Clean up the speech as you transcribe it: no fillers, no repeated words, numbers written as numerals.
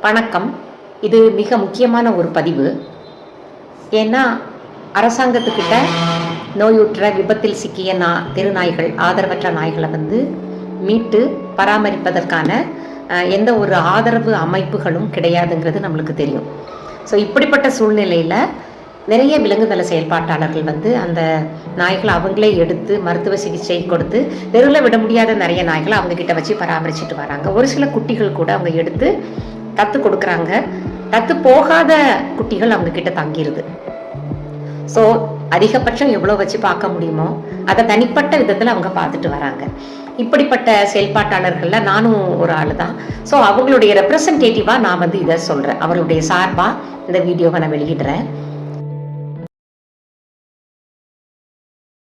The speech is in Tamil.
வணக்கம். இது மிக முக்கியமான ஒரு பதிவு. ஏன்னா அரசாங்கத்துக்கிட்ட நோயுற்ற விபத்தில் சிக்கிய தெருநாய்கள், ஆதரவற்ற நாய்களை மீட்டு பராமரிப்பதற்கான எந்த ஒரு ஆதரவு அமைப்புகளும் கிடையாதுங்கிறது நம்மளுக்கு தெரியும். ஸோ இப்படிப்பட்ட சூழ்நிலையில் நிறைய விலங்குதள செயல்பாட்டாளர்கள் அந்த நாய்களை அவங்களே எடுத்து மருத்துவ சிகிச்சை கொடுத்து தெருவில் விட முடியாத நிறைய நாய்களை அவங்கக்கிட்ட வச்சு பராமரிச்சுட்டு வராங்க. ஒரு சில குட்டிகள் கூட அவங்க எடுத்து தத்து கொடுக்குறாங்க. தத்து போகாத குட்டிகள் அவங்கக்கிட்ட தங்கிடுது. ஸோ அதிகபட்சம் எவ்வளோ வச்சு பார்க்க முடியுமோ அதை தனிப்பட்ட விதத்தில் அவங்க பார்த்துட்டு வராங்க. இப்படிப்பட்ட செயல்பாட்டாளர்களில் நானும் ஒரு ஆள் தான். ஸோ அவங்களுடைய ரெப்ரசன்டேட்டிவாக நான் இதை சொல்கிறேன். அவருடைய சார்பாக இந்த வீடியோவை நான் வெளியிடுறேன்.